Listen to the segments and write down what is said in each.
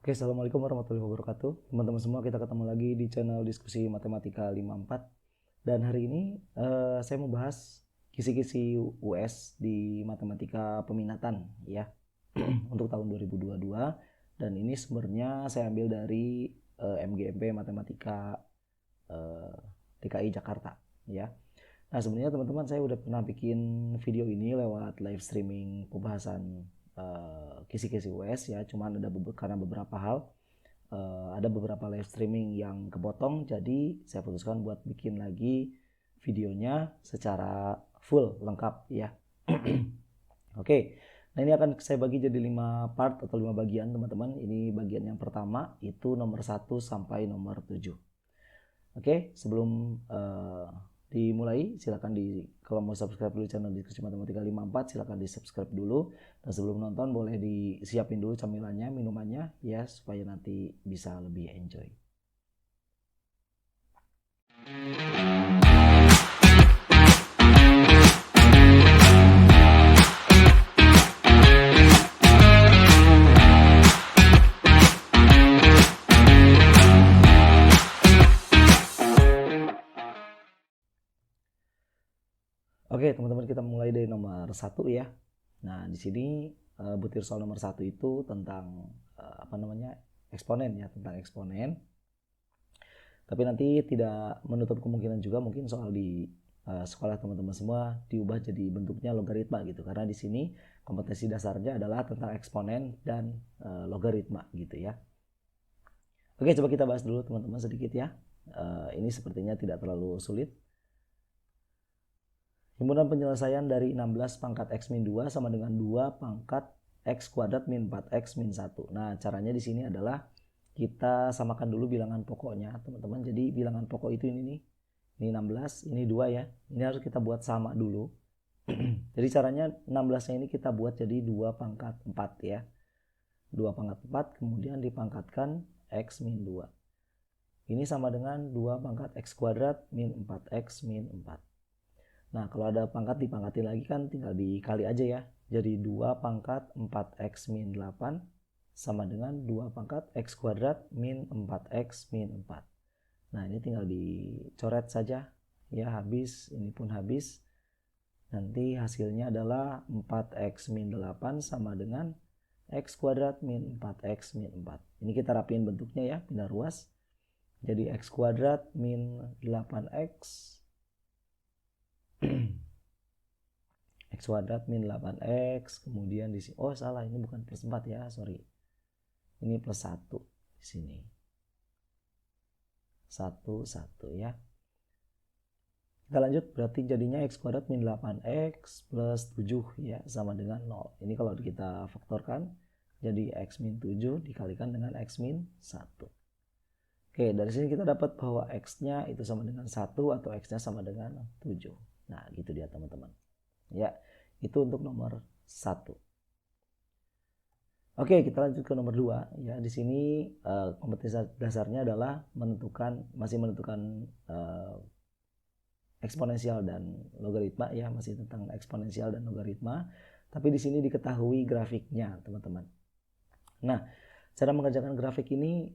Oke, assalamualaikum warahmatullahi wabarakatuh. Teman-teman semua, kita ketemu lagi di channel diskusi matematika 54. Dan hari ini saya mau bahas kisi-kisi US di matematika peminatan ya untuk tahun 2022. Dan ini sumbernya saya ambil dari MGMP Matematika DKI Jakarta ya. Nah, sebenarnya teman-teman, saya udah pernah bikin video ini lewat live streaming pembahasan kisi-kisi US ya, cuman karena beberapa hal ada beberapa live streaming yang kepotong, jadi saya putuskan buat bikin lagi videonya secara full lengkap ya. Oke, nah ini akan saya bagi jadi 5 part atau 5 bagian teman-teman. Ini bagian yang pertama, itu nomor 1 sampai nomor 7. Oke, sebelum dimulai, silakan kalau mau subscribe dulu channel Diskusi Matematika 54, silakan di subscribe dulu. Dan sebelum nonton boleh disiapin dulu camilannya, minumannya ya, supaya nanti bisa lebih enjoy. Oke, teman-teman, kita mulai dari nomor 1 ya. Nah, di sini butir soal nomor 1 itu tentang eksponen ya, tentang eksponen. Tapi nanti tidak menutup kemungkinan juga mungkin soal di sekolah teman-teman semua diubah jadi bentuknya logaritma gitu, karena di sini kompetensi dasarnya adalah tentang eksponen dan logaritma gitu ya. Oke, coba kita bahas dulu teman-teman sedikit ya. Ini sepertinya tidak terlalu sulit. Himpunan penyelesaian dari 16 pangkat x min 2 sama dengan 2 pangkat x kuadrat min 4x min 1. Nah, caranya di sini adalah kita samakan dulu bilangan pokoknya, teman-teman. Jadi bilangan pokok itu ini nih. Ini 16, ini 2 ya. Ini harus kita buat sama dulu. Jadi caranya 16-nya ini kita buat jadi 2 pangkat 4 ya. 2 pangkat 4 kemudian dipangkatkan x min 2. Ini sama dengan 2 pangkat x kuadrat min 4x min 4. Nah, kalau ada pangkat dipangkatin lagi kan tinggal dikali aja ya. Jadi 2 pangkat 4x min 8 sama dengan 2 pangkat x kuadrat min 4x min 4. Nah, ini tinggal dicoret saja ya, habis, ini pun habis. Nanti hasilnya adalah 4x min 8 sama dengan x kuadrat min 4x min 4. Ini kita rapiin bentuknya ya, pindah ruas. Jadi x kuadrat min 8x x kuadrat min 8x, kemudian di sini, oh salah, ini bukan plus 4 ya, sorry. Ini plus 1 di sini. 1 ya. Kita lanjut, berarti jadinya x kuadrat min 8x plus 7 ya, sama dengan 0. Ini kalau kita faktorkan jadi x min 7 dikalikan dengan x min 1. Oke, dari sini kita dapat bahwa x-nya itu sama dengan 1 atau x-nya sama dengan 7. Nah, gitu dia teman-teman. Ya, itu untuk nomor 1. Oke, kita lanjut ke nomor 2 ya. Di sini kompetensi dasarnya adalah masih menentukan eksponensial dan logaritma ya, masih tentang eksponensial dan logaritma. Tapi di sini diketahui grafiknya, teman-teman. Nah, cara mengerjakan grafik ini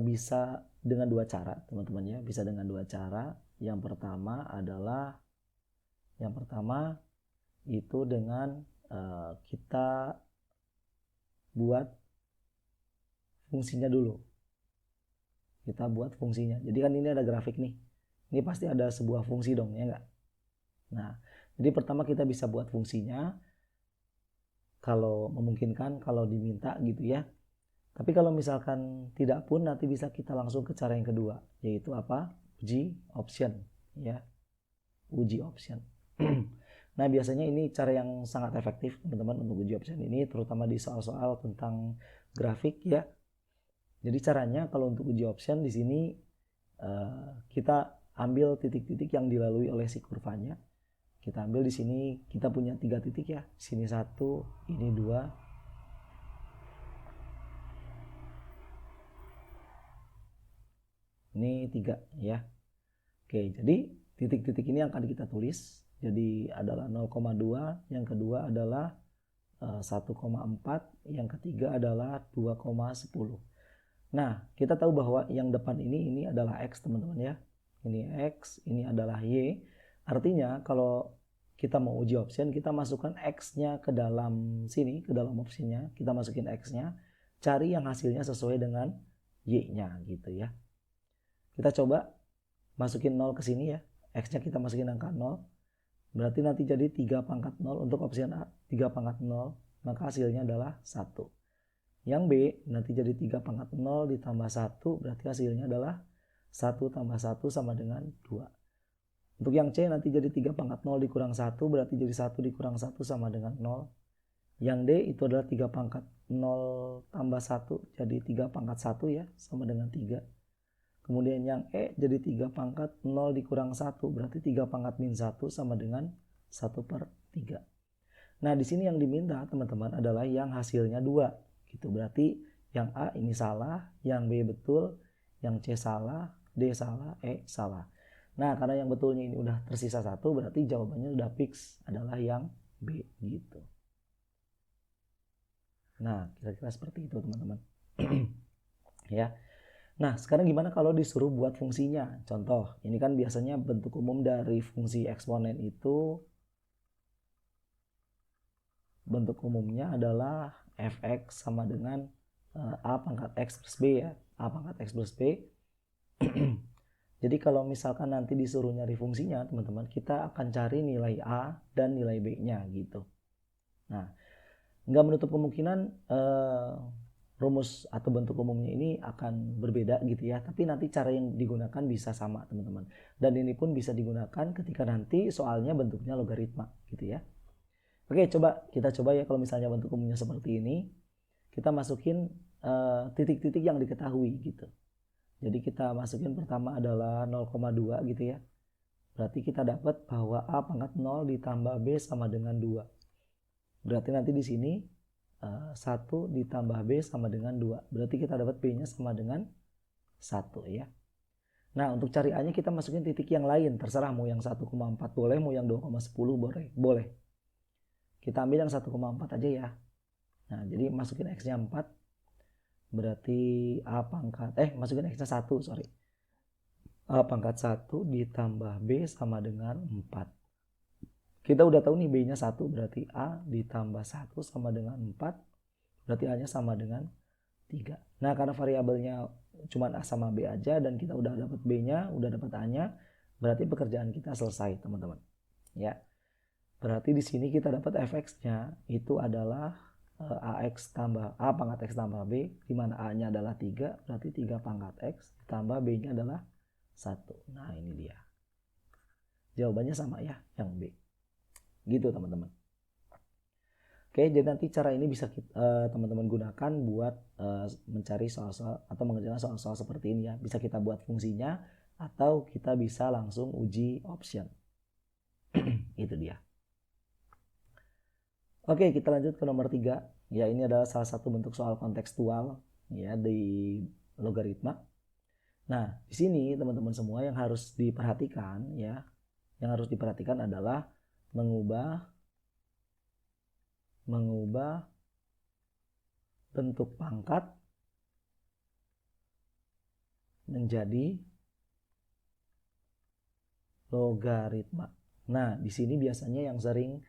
bisa dengan 2 cara, teman-teman ya. Bisa dengan 2 cara. Yang pertama itu dengan kita buat fungsinya dulu. Kita buat fungsinya. Jadi kan ini ada grafik nih. Ini pasti ada sebuah fungsi dong, ya enggak? Nah, jadi pertama kita bisa buat fungsinya kalau memungkinkan, kalau diminta gitu ya. Tapi kalau misalkan tidak pun, nanti bisa kita langsung ke cara yang kedua, yaitu apa? Uji option ya. Uji option. Nah, biasanya ini cara yang sangat efektif teman-teman untuk uji option ini, terutama di soal-soal tentang grafik ya. Jadi caranya kalau untuk uji option di sini kita ambil titik-titik yang dilalui oleh si kurvanya. Kita ambil di sini, kita punya 3 titik ya. Sini 1, ini 2. Ini 3 ya. Oke, jadi titik-titik ini akan kita tulis. Jadi adalah 0,2, yang kedua adalah 1,4, yang ketiga adalah 2,10. Nah, kita tahu bahwa yang depan ini adalah X teman-teman ya. Ini X, ini adalah Y. Artinya kalau kita mau uji option, kita masukkan X-nya ke dalam sini, ke dalam opsinya. Kita masukin X-nya, cari yang hasilnya sesuai dengan Y-nya gitu ya. Kita coba masukin 0 ke sini ya. X-nya kita masukin angka 0. Berarti nanti jadi 3 pangkat 0 untuk option A, 3 pangkat 0. Maka hasilnya adalah 1. Yang B nanti jadi 3 pangkat 0 ditambah 1, berarti hasilnya adalah 1 tambah 1 sama dengan 2. Untuk yang C nanti jadi 3 pangkat 0 dikurang 1, berarti jadi 1 dikurang 1 sama dengan 0. Yang D itu adalah 3 pangkat 0 tambah 1, jadi 3 pangkat 1 ya, sama dengan 3. Kemudian yang E jadi 3 pangkat 0 dikurang 1, berarti 3 pangkat min 1 sama dengan 1/3. Nah, di sini yang diminta teman-teman adalah yang hasilnya 2. Gitu. Berarti yang A ini salah, yang B betul, yang C salah, D salah, E salah. Nah, karena yang betulnya ini udah tersisa 1, berarti jawabannya udah fix adalah yang B gitu. Nah, kira-kira seperti itu teman-teman. Ya. Nah, sekarang gimana kalau disuruh buat fungsinya? Contoh, ini kan biasanya bentuk umum dari fungsi eksponen itu bentuk umumnya adalah fx sama dengan a pangkat x plus b ya, a pangkat x plus b. Jadi kalau misalkan nanti disuruh nyari fungsinya teman-teman, kita akan cari nilai a dan nilai b nya gitu. Nah, nggak menutup kemungkinan rumus atau bentuk umumnya ini akan berbeda gitu ya, tapi nanti cara yang digunakan bisa sama teman-teman, dan ini pun bisa digunakan ketika nanti soalnya bentuknya logaritma gitu ya. Oke, kita coba ya kalau misalnya bentuk umumnya seperti ini, kita masukin titik-titik yang diketahui gitu. Jadi kita masukin pertama adalah 0,2 gitu ya. Berarti kita dapat bahwa A pangkat 0 ditambah B sama dengan 2. Berarti nanti di sini 1 ditambah B sama dengan 2. Berarti kita dapat B-nya sama dengan 1 ya. Nah, untuk cari A-nya kita masukin titik yang lain. Terserah mau yang 1,4 boleh, mau yang 2,10 boleh. Kita ambil yang 1,4 aja ya. Nah, jadi masukin X-nya 4. Berarti A pangkat, masukin X-nya 1, sorry. A pangkat 1 ditambah B sama dengan 4. Kita udah tahu nih B-nya 1, berarti A ditambah 1 sama dengan 4. Berarti A-nya sama dengan 3. Nah, karena variabelnya cuma A sama B aja dan kita udah dapat B-nya, udah dapat A-nya, berarti pekerjaan kita selesai, teman-teman. Ya. Berarti di sini kita dapat fx-nya itu adalah ax tambah a pangkat x tambah b, di mana a-nya adalah 3, berarti 3 pangkat x ditambah b-nya adalah 1. Nah, ini dia. Jawabannya sama ya, yang B. Gitu, teman-teman. Oke, jadi nanti cara ini bisa teman-teman gunakan buat mencari soal-soal atau mengerjakan soal-soal seperti ini ya. Bisa kita buat fungsinya atau kita bisa langsung uji option. Itu dia. Oke, kita lanjut ke nomor 3. Ya, ini adalah salah satu bentuk soal kontekstual ya di logaritma. Nah, di sini teman-teman semua yang harus diperhatikan ya, yang harus diperhatikan adalah mengubah bentuk pangkat menjadi logaritma. Nah, di sini biasanya yang sering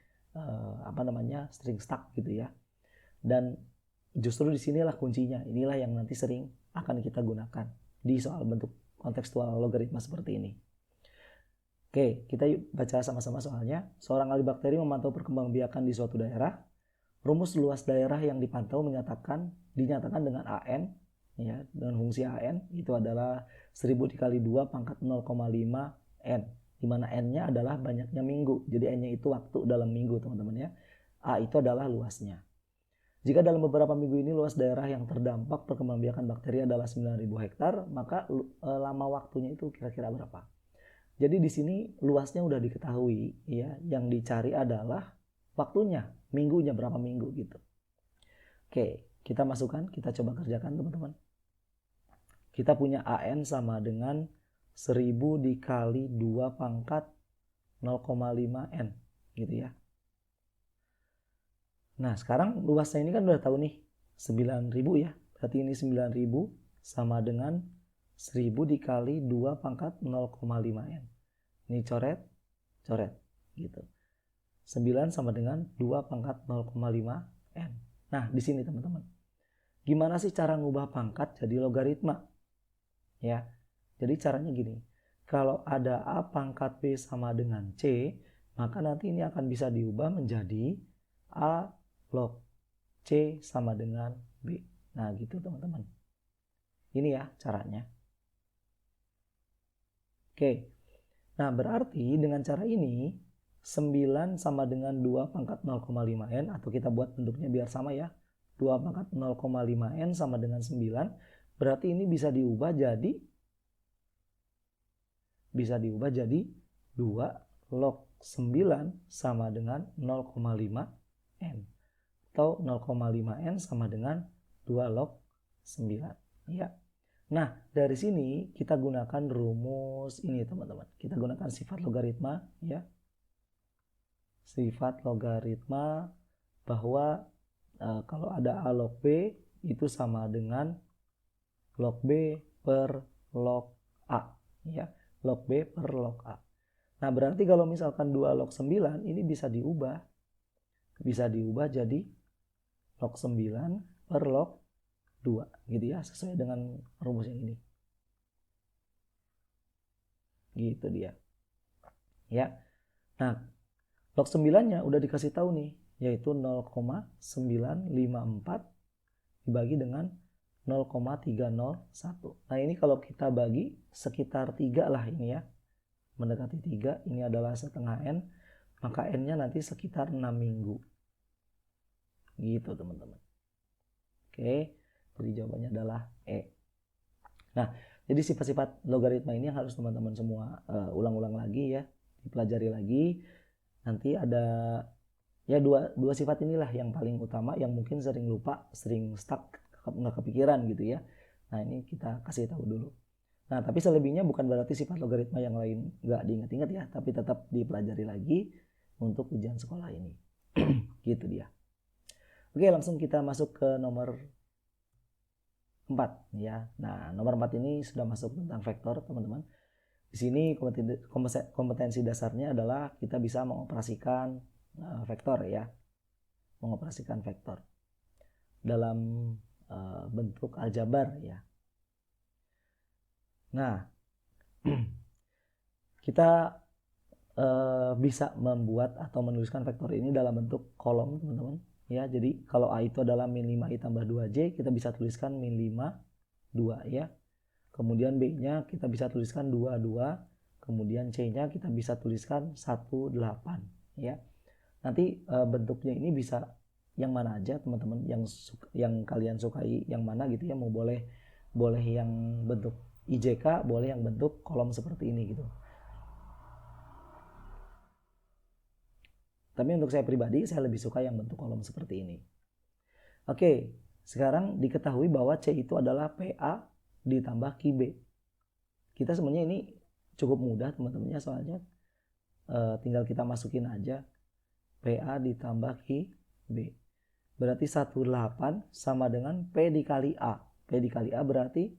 string stuck gitu ya. Dan justru disinilah kuncinya. Inilah yang nanti sering akan kita gunakan di soal bentuk kontekstual logaritma seperti ini. Oke, kita yuk baca sama-sama soalnya. Seorang ahli bakteri memantau perkembangbiakan di suatu daerah. Rumus luas daerah yang dipantau dinyatakan dengan AN ya, dengan fungsi AN itu adalah 1000 dikali 2 pangkat 0,5 N, di mana N-nya adalah banyaknya minggu. Jadi N-nya itu waktu dalam minggu, teman-teman ya. A itu adalah luasnya. Jika dalam beberapa minggu ini luas daerah yang terdampak perkembangbiakan bakteri adalah 9.000 hektar, maka lama waktunya itu kira-kira berapa? Jadi di sini luasnya udah diketahui ya, yang dicari adalah waktunya, minggunya berapa minggu gitu. Oke, kita masukkan, kita coba kerjakan teman-teman. Kita punya AN sama dengan 1000 dikali 2 pangkat 0,5 N gitu ya. Nah, sekarang luasnya ini kan udah tahu nih 9.000 ya. Berarti ini 9.000 sama dengan 1000 dikali 2 pangkat 0,5N. Ini coret, coret gitu. 9 sama dengan 2 pangkat 0,5N. Nah, di sini teman-teman. Gimana sih cara ngubah pangkat jadi logaritma? Ya. Jadi caranya gini. Kalau ada A pangkat B sama dengan C, maka nanti ini akan bisa diubah menjadi A log C sama dengan B. Nah, gitu teman-teman. Ini ya caranya. Oke. Nah, berarti dengan cara ini 9 sama dengan 2 pangkat 0,5N, atau kita buat bentuknya biar sama ya. 2 pangkat 0,5N sama dengan 9. Berarti ini bisa diubah jadi 2 log 9 sama dengan 0,5N. Atau 0,5N sama dengan 2 log 9. Ya. Nah, dari sini kita gunakan rumus ini teman-teman. Kita gunakan sifat logaritma ya. Sifat logaritma bahwa kalau ada A log B itu sama dengan log B per log A ya. Log B per log A. Nah, berarti kalau misalkan 2 log 9 ini bisa diubah jadi log 9 per log 2 gitu ya, sesuai dengan rumus yang ini. Gitu dia. Ya. Nah, log 9-nya udah dikasih tahu nih, yaitu 0,954 dibagi dengan 0,301. Nah, ini kalau kita bagi sekitar 3 lah ini ya. Mendekati 3, ini adalah setengah N, maka N-nya nanti sekitar 6 minggu. Gitu teman-teman. Oke, jadi jawabannya adalah E. Nah, jadi sifat-sifat logaritma ini harus teman-teman semua ulang-ulang lagi ya, dipelajari lagi. Nanti ada ya dua sifat inilah yang paling utama, yang mungkin sering lupa, sering stuck, nggak kepikiran gitu ya. Nah, ini kita kasih tahu dulu. Nah, tapi selebihnya bukan berarti sifat logaritma yang lain nggak diingat-ingat ya, tapi tetap dipelajari lagi untuk ujian sekolah ini. Gitu dia. Oke, langsung kita masuk ke nomor 4 ya. Nah, nomor 4 ini sudah masuk tentang vektor, teman-teman. Di sini kompetensi dasarnya adalah kita bisa mengoperasikan vektor ya. Mengoperasikan vektor dalam bentuk aljabar ya. Nah, kita bisa membuat atau menuliskan vektor ini dalam bentuk kolom, teman-teman. Ya, jadi kalau A itu adalah min 5i tambah 2j, kita bisa tuliskan min 5, 2 ya. Kemudian B-nya kita bisa tuliskan 2, 2. Kemudian C-nya kita bisa tuliskan 1, 8 ya. Nanti bentuknya ini bisa yang mana aja teman-teman, yang kalian sukai yang mana gitu ya. Mau boleh yang bentuk IJK, boleh yang bentuk kolom seperti ini gitu. Tapi untuk saya pribadi, saya lebih suka yang bentuk kolom seperti ini. Oke, sekarang diketahui bahwa C itu adalah PA ditambah QB. Kita sebenarnya ini cukup mudah teman-temannya, soalnya tinggal kita masukin aja PA ditambah QB. Berarti 18 sama dengan P dikali A. P dikali A berarti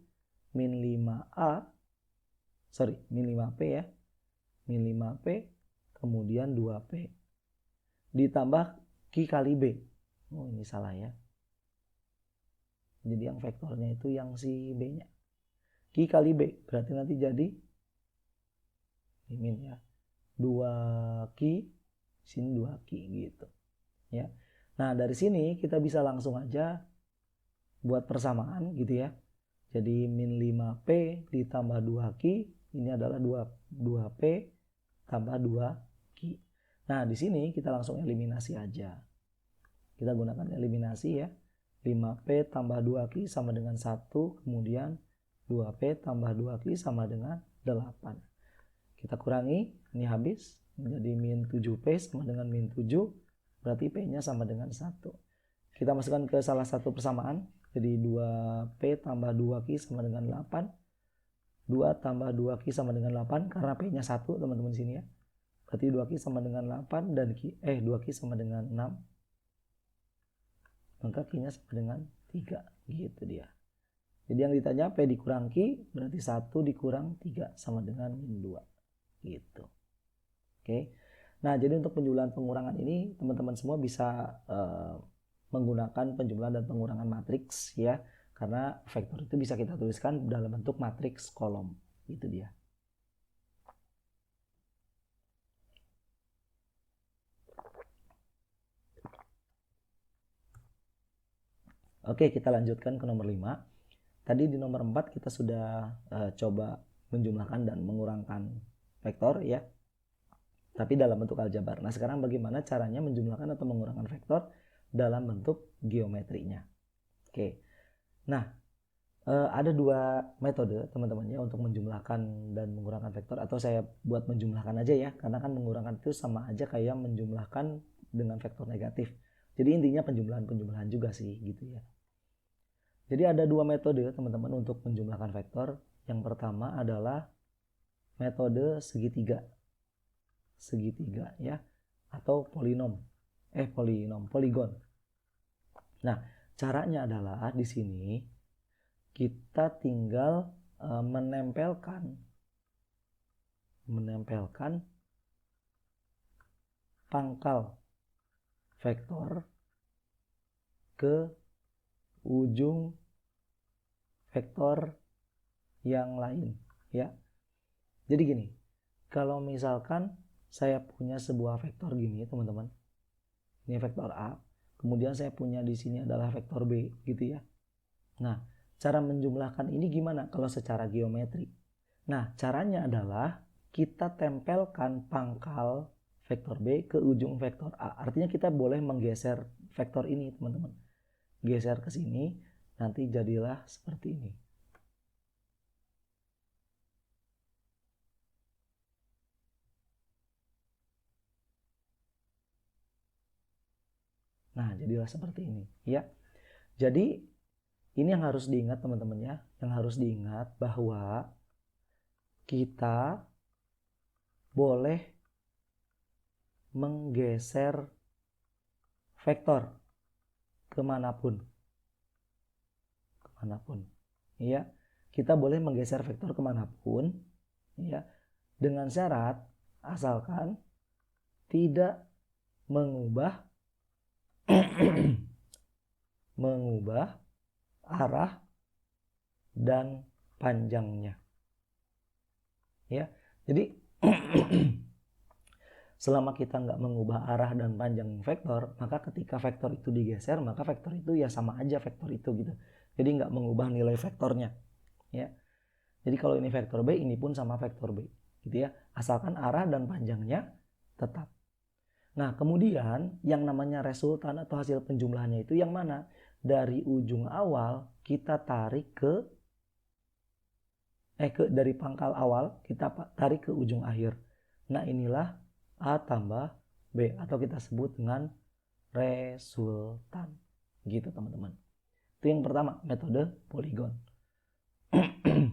min 5P ya. Min 5P kemudian 2P. Ditambah Q kali B. Oh, ini salah ya. Jadi yang vektornya itu yang si B-nya. Q kali B berarti nanti jadi min ya. 2Q sini 2Q gitu. Ya. Nah, dari sini kita bisa langsung aja buat persamaan gitu ya. Jadi min 5P ditambah 2Q ini adalah 2P tambah 2Q. Nah, di sini kita langsung eliminasi aja. Kita gunakan eliminasi ya. 5P tambah 2Q sama dengan 1, kemudian 2P tambah 2Q sama dengan 8. Kita kurangi, ini habis, menjadi min 7P sama dengan min 7, berarti P-nya sama dengan 1. Kita masukkan ke salah satu persamaan, jadi 2P tambah 2Q sama dengan 8. 2 tambah 2Q sama dengan 8, karena P-nya 1 teman-teman sini ya. Berarti 2Q sama dengan 8 dan 2Q sama dengan 6. Maka Q-nya sama dengan 3. Gitu dia. Jadi yang ditanya P dikurang Q berarti 1 dikurang 3 sama dengan min 2. Gitu. Oke. Nah, jadi untuk penjumlahan pengurangan ini teman-teman semua bisa menggunakan penjumlahan dan pengurangan matriks ya. Karena vektor itu bisa kita tuliskan dalam bentuk matriks kolom. Itu dia. Oke, kita lanjutkan ke nomor 5. Tadi di nomor 4 kita sudah coba menjumlahkan dan mengurangkan vektor ya. Tapi dalam bentuk aljabar. Nah, sekarang bagaimana caranya menjumlahkan atau mengurangkan vektor dalam bentuk geometrinya. Oke. Nah, ada dua metode teman-teman ya untuk menjumlahkan dan mengurangkan vektor, atau saya buat menjumlahkan aja ya, karena kan mengurangkan itu sama aja kayak menjumlahkan dengan vektor negatif. Jadi intinya penjumlahan juga sih gitu ya. Jadi ada dua metode teman-teman untuk menjumlahkan vektor. Yang pertama adalah metode segitiga ya, atau poligon. Nah, caranya adalah di sini kita tinggal menempelkan pangkal vektor ke ujung vektor yang lain ya. Jadi gini, kalau misalkan saya punya sebuah vektor gini teman-teman, ini vektor A, kemudian saya punya di sini adalah vektor B gitu ya. Nah, cara menjumlahkan ini gimana kalau secara geometri? Nah, caranya adalah kita tempelkan pangkal vektor B ke ujung vektor A. Artinya kita boleh menggeser vektor ini teman-teman. Geser ke sini, nanti jadilah seperti ini. Nah, jadilah seperti ini ya. Jadi ini yang harus diingat teman-teman ya. Yang harus diingat bahwa kita boleh menggeser vektor kemanapun ya. Kita boleh menggeser vektor kemanapun ya, dengan syarat asalkan tidak mengubah arah dan panjangnya ya. Jadi selama kita nggak mengubah arah dan panjang vektor, maka ketika vektor itu digeser, maka vektor itu ya sama aja vektor itu gitu. Jadi nggak mengubah nilai vektornya ya. Jadi kalau ini vektor B, ini pun sama vektor B gitu ya, asalkan arah dan panjangnya tetap. Nah, kemudian yang namanya resultan atau hasil penjumlahannya itu yang mana? Dari ujung awal kita tarik dari pangkal awal kita tarik ke ujung akhir. Nah, inilah A tambah B, atau kita sebut dengan resultan. Gitu teman-teman. Itu yang pertama, metode poligon.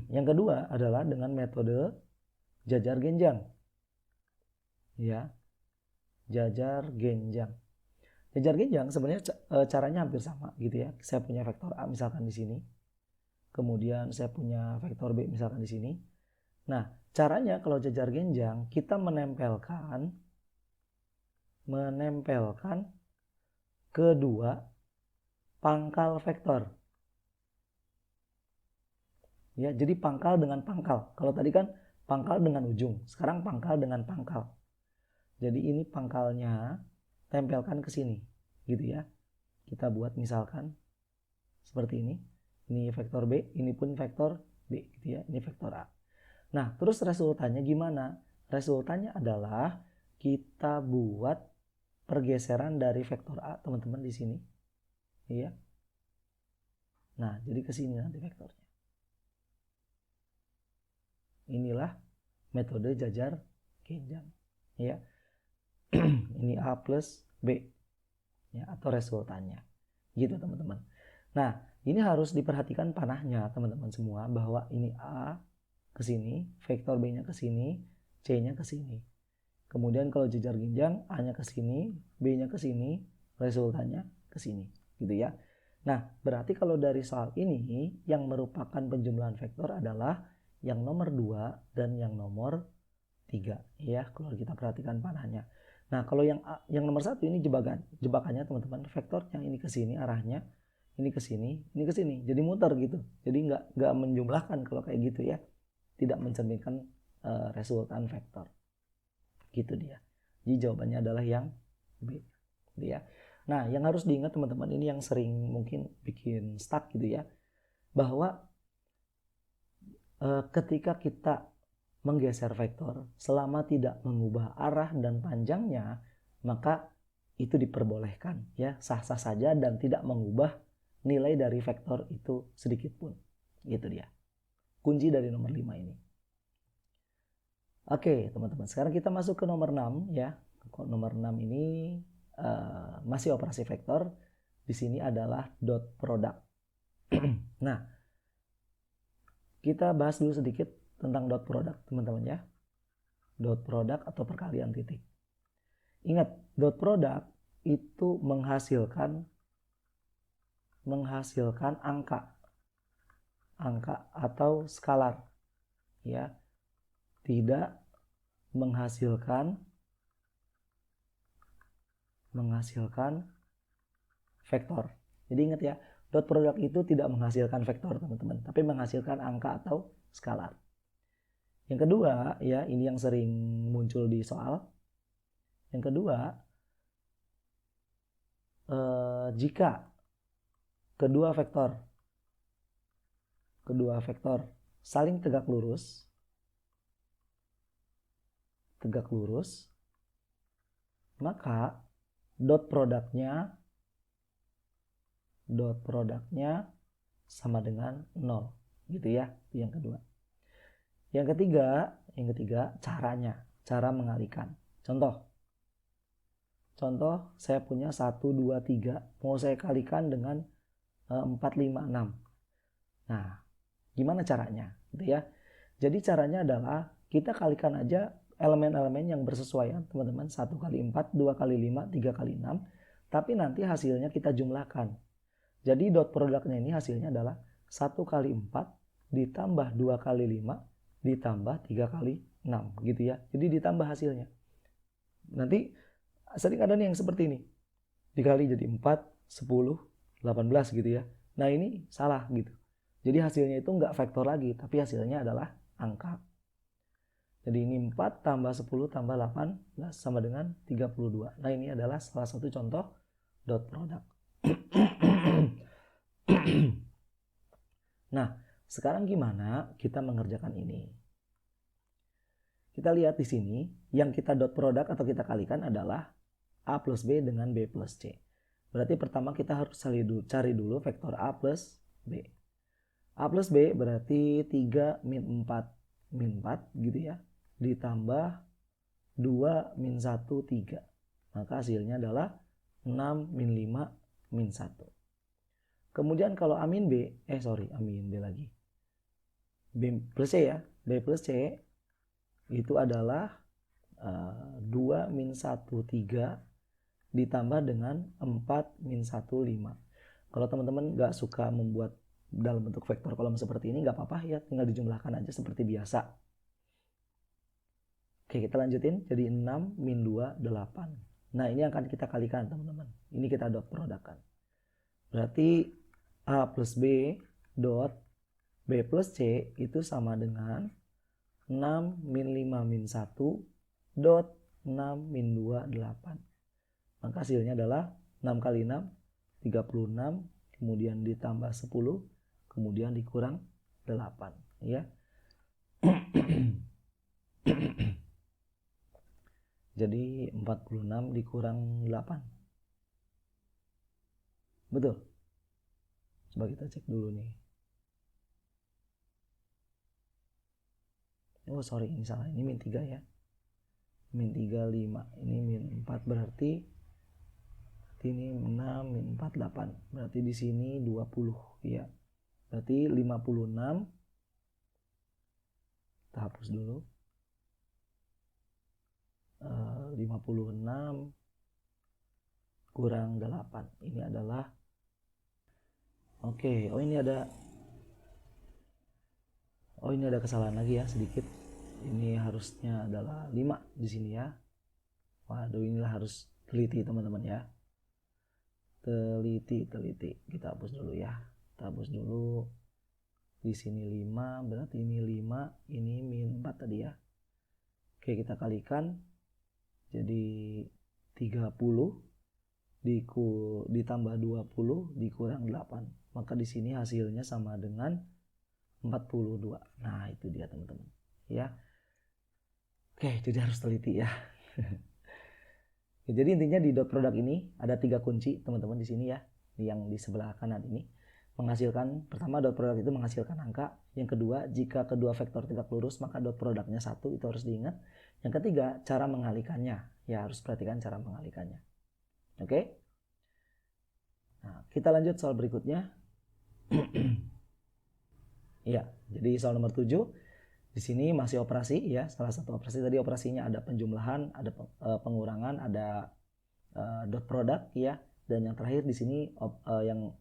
Yang kedua adalah dengan metode jajar genjang. Ya. Jajar genjang. Jajar genjang sebenarnya caranya hampir sama gitu ya. Saya punya vektor A misalkan di sini. Kemudian saya punya vektor B misalkan di sini. Nah, caranya kalau jajar genjang kita menempelkan kedua pangkal vektor. Ya, jadi pangkal dengan pangkal. Kalau tadi kan pangkal dengan ujung, sekarang pangkal dengan pangkal. Jadi ini pangkalnya tempelkan ke sini, gitu ya. Kita buat misalkan seperti ini. Ini vektor B, ini pun vektor B, gitu ya. Ini vektor A. Nah, terus resultannya gimana? Resultannya adalah kita buat pergeseran dari vektor A, teman-teman di sini. Iya. Nah, jadi ke sini nanti vektornya. Inilah metode jajar genjang. Ya. Ini A plus B. Ya, atau resultannya. Gitu, teman-teman. Nah, ini harus diperhatikan panahnya, teman-teman semua, bahwa ini A ke sini, vektor B-nya ke sini, C-nya ke sini. Kemudian kalau jajar genjang, A-nya ke sini, B-nya ke sini, resultannya ke sini, gitu ya. Nah, berarti kalau dari soal ini yang merupakan penjumlahan vektor adalah yang nomor 2 dan yang nomor 3 ya, kalau kita perhatikan panahnya. Nah, kalau yang nomor 1 ini jebakannya teman-teman, vektornya ini ke sini arahnya, ini ke sini, ini ke sini. Jadi muter gitu. Jadi nggak menjumlahkan kalau kayak gitu ya. Tidak mencerminkan resultan vektor. Gitu dia. Jadi jawabannya adalah yang B. Gitu ya. Nah, yang harus diingat teman-teman, ini yang sering mungkin bikin stuck gitu ya. Bahwa ketika kita menggeser vektor selama tidak mengubah arah dan panjangnya, maka itu diperbolehkan ya, sah-sah saja dan tidak mengubah nilai dari vektor itu sedikit pun. Gitu dia. Kunci dari nomor 5 ini. Oke, teman-teman. Sekarang kita masuk ke nomor 6 ya. Nomor 6 ini masih operasi vektor. Di sini adalah dot product. Nah, kita bahas dulu sedikit tentang dot product, teman-teman ya. Dot product atau perkalian titik. Ingat, dot product itu menghasilkan angka atau skalar ya, tidak menghasilkan vektor. Jadi ingat ya, dot product itu tidak menghasilkan vektor teman-teman, tapi menghasilkan angka atau skalar. Yang kedua ya, ini yang sering muncul di soal. Yang kedua, jika kedua vektor saling tegak lurus, maka dot produknya sama dengan 0 gitu ya. Itu yang kedua. Yang ketiga cara mengalihkan. Contoh saya punya 1 2 3, mau saya kalikan dengan 4 5 6. Nah, gimana caranya gitu ya. Jadi caranya adalah kita kalikan aja elemen-elemen yang bersesuaian teman-teman, 1 kali 4, 2 kali 5, 3 kali 6, tapi nanti hasilnya kita jumlahkan. Jadi dot produknya ini hasilnya adalah 1 kali 4 ditambah 2 kali 5 ditambah 3 kali 6 gitu ya. Jadi ditambah hasilnya. Nanti sering ada nih yang seperti ini. Dikali jadi 4, 10, 18 gitu ya. Nah ini salah gitu. Jadi hasilnya itu nggak vektor lagi, tapi hasilnya adalah angka. Jadi ini 4 tambah 10 tambah 18 sama dengan 32. Nah ini adalah salah satu contoh dot product. Nah, sekarang gimana kita mengerjakan ini? Kita lihat di sini, yang kita dot product atau kita kalikan adalah A plus B dengan B plus C. Berarti pertama kita harus cari dulu vektor A plus B. A plus B berarti 3 min 4 gitu ya. Ditambah 2 min 1 3. Maka hasilnya adalah 6 min 5 min 1. Kemudian kalau A min B, A min B lagi. B plus C ya. B plus C itu adalah 2 min 1 3 ditambah dengan 4 min 1 5. Kalau teman-teman gak suka membuat dalam bentuk vektor kolom seperti ini, gak apa-apa ya, tinggal dijumlahkan aja seperti biasa. Oke, kita lanjutin. Jadi 6 min 2 8. Nah ini akan kita kalikan teman-teman. Ini kita dot produkkan. Berarti A plus B dot B plus C itu sama dengan 6 min 5 min 1 dot 6 min 2 8. Maka hasilnya adalah 6 kali 6 36, kemudian ditambah 10, kemudian dikurang 8 ya. Jadi 46 dikurang 8. Betul? Coba kita cek dulu nih. Oh sorry, ini salah, ini min 3 ya. Min 3 5, ini min 4 berarti ini 6 min 4 8. Berarti di sini 20 ya. Berarti 56. Kita hapus dulu. 56 kurang 8. Ini adalah Oke, oh ini ada kesalahan lagi ya sedikit. Ini harusnya adalah 5 di sini ya. Waduh, inilah harus teliti teman-teman ya. Teliti. Kita hapus dulu ya. Kita hapus dulu. Di sini 5, berarti ini 5, ini min 4 tadi ya. Oke, kita kalikan. Jadi 30 ditambah 20 dikurang 8. Maka di sini hasilnya sama dengan 42. Nah, itu dia teman-teman. Ya. Oke, jadi harus teliti ya. Jadi intinya di dot product ini ada 3 kunci teman-teman di sini ya. Yang di sebelah kanan ini menghasilkan, pertama dot product itu menghasilkan angka. Yang kedua, jika kedua vektor tegak lurus maka dot produknya 1, itu harus diingat. Yang ketiga, cara mengalikannya. Ya, harus perhatikan cara mengalikannya. Oke? Nah, kita lanjut soal berikutnya. Ya, jadi soal nomor 7. Di sini masih operasi ya, salah satu operasi tadi operasinya ada penjumlahan, ada pengurangan, ada dot product ya, dan yang terakhir di sini yang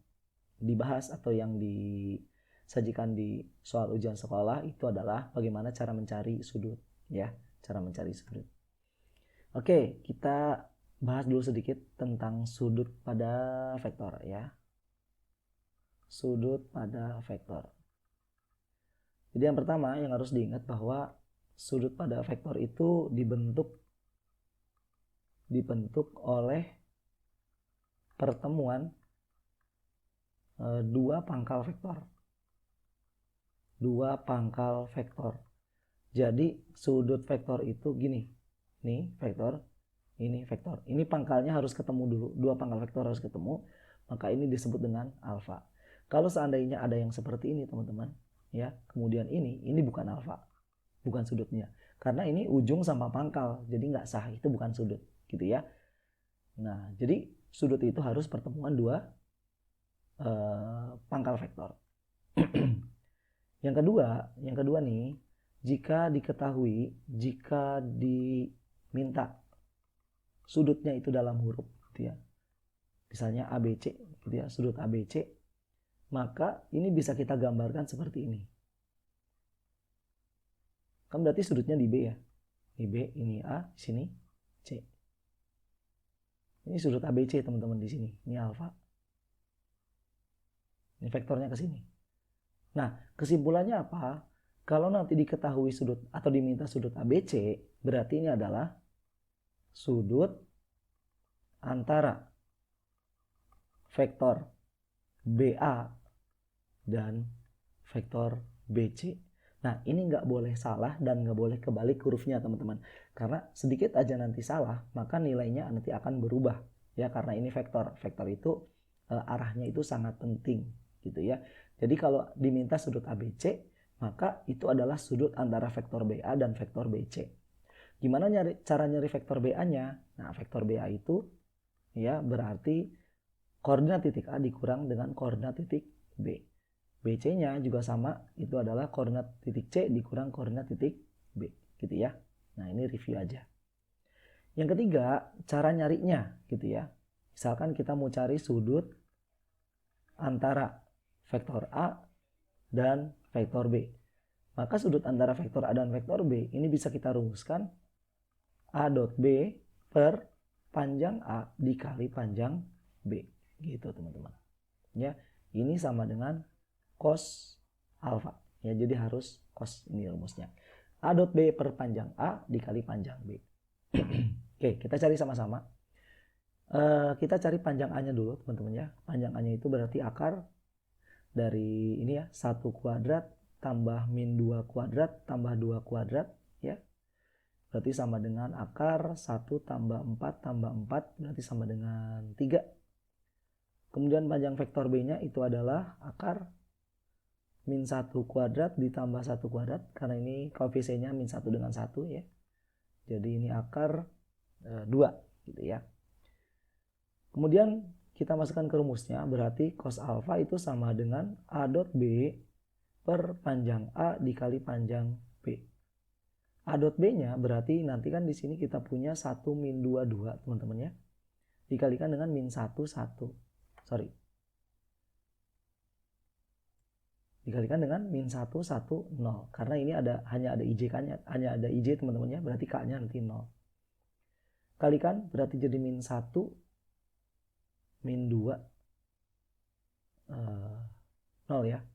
dibahas atau yang disajikan di soal ujian sekolah itu adalah bagaimana cara mencari sudut ya, cara mencari sudut. Oke, kita bahas dulu sedikit tentang sudut pada vektor ya. Sudut pada vektor. Jadi yang pertama yang harus diingat bahwa sudut pada vektor itu dibentuk oleh pertemuan dua pangkal vektor. Jadi sudut vektor itu gini. Nih vektor, ini vektor. Ini pangkalnya harus ketemu dulu. Dua pangkal vektor harus ketemu. Maka ini disebut dengan alfa. Kalau seandainya ada yang seperti ini teman-teman, ya, kemudian ini bukan alfa, bukan sudutnya. Karena ini ujung sama pangkal, jadi nggak sah, itu bukan sudut, gitu ya. Nah, jadi sudut itu harus pertemuan dua pangkal vektor. Yang kedua nih, jika diminta sudutnya itu dalam huruf, gitu ya. Misalnya ABC, gitu ya, sudut ABC, maka ini bisa kita gambarkan seperti ini. Kan berarti sudutnya di B ya. Di B, ini A, di sini C. Ini sudut ABC teman-teman di sini. Ini alfa. Ini vektornya ke sini. Nah, kesimpulannya apa? Kalau nanti diketahui sudut atau diminta sudut ABC, berarti ini adalah sudut antara vektor BA dan vektor BC. Nah, ini nggak boleh salah dan nggak boleh kebalik hurufnya teman-teman. Karena sedikit aja nanti salah, maka nilainya nanti akan berubah. Ya, karena ini vektor. Vektor itu arahnya itu sangat penting gitu ya. Jadi kalau diminta sudut ABC, maka itu adalah sudut antara vektor BA dan vektor BC. Gimana cara nyari vektor BA-nya? Nah, vektor BA itu ya berarti koordinat titik A dikurang dengan koordinat titik B. BC-nya juga sama, itu adalah koordinat titik C dikurang koordinat titik B, gitu ya. Nah, ini review aja. Yang ketiga, cara nyarinya, gitu ya. Misalkan kita mau cari sudut antara vektor A dan vektor B. Maka sudut antara vektor A dan vektor B ini bisa kita rumuskan A dot B per panjang A dikali panjang B, gitu teman-teman. Ya, ini sama dengan cos alfa ya, jadi harus cos, ini rumusnya. A dot B per panjang A dikali panjang B. Oke, kita cari sama-sama. Kita cari panjang A nya dulu teman-teman ya. Panjang A nya itu berarti akar dari ini ya, 1 kuadrat tambah min 2 kuadrat tambah 2 kuadrat ya. Berarti sama dengan akar 1 tambah 4 tambah 4 berarti sama dengan 3. Kemudian panjang vektor B-nya itu adalah akar min 1 kuadrat ditambah 1 kuadrat, karena ini koefisiennya min 1 dengan 1 ya. Jadi ini akar 2 gitu ya. Kemudian kita masukkan ke rumusnya, berarti cos alfa itu sama dengan A dot B per panjang A dikali panjang B. A dot B-nya berarti nanti kan di sini kita punya 1 min 2 2 teman-teman ya. Dikalikan dengan min 1 1. Sorry. dikalikan dengan min 1, 1, 0. Karena ini hanya ada IJ-nya, hanya ada IJ teman-temannya, berarti K-nya nanti 0. Kalikan berarti jadi min 1, min 2, 0 ya,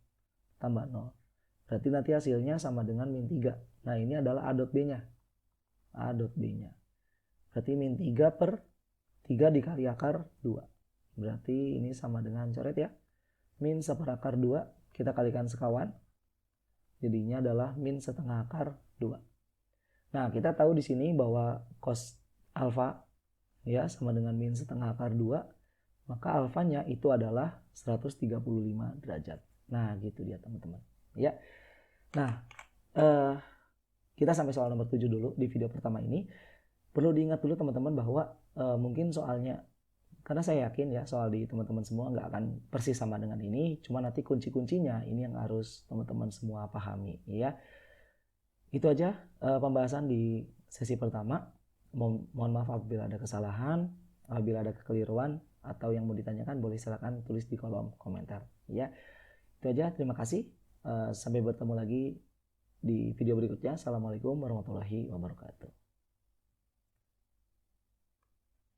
tambah 0. Berarti nanti hasilnya sama dengan min 3. Nah ini adalah A dot B-nya. A dot B-nya. Berarti min 3 per 3 dikali akar 2. Berarti ini sama dengan, coret ya, min 1 akar 2, kita kalikan sekawan, jadinya adalah min setengah akar 2. Nah, kita tahu di sini bahwa cos alfa ya sama dengan min setengah akar 2, maka alfanya itu adalah 135 derajat. Nah, gitu dia teman-teman. Ya. Nah, kita sampai soal nomor 7 dulu di video pertama ini. Perlu diingat dulu teman-teman bahwa mungkin soalnya, karena saya yakin ya soal di teman-teman semua nggak akan persis sama dengan ini, cuma nanti kunci-kuncinya ini yang harus teman-teman semua pahami ya. Itu aja pembahasan di sesi pertama. Mohon maaf apabila ada kesalahan, apabila ada kekeliruan atau yang mau ditanyakan boleh silakan tulis di kolom komentar ya. Itu aja, terima kasih. Sampai bertemu lagi di video berikutnya. Assalamualaikum warahmatullahi wabarakatuh.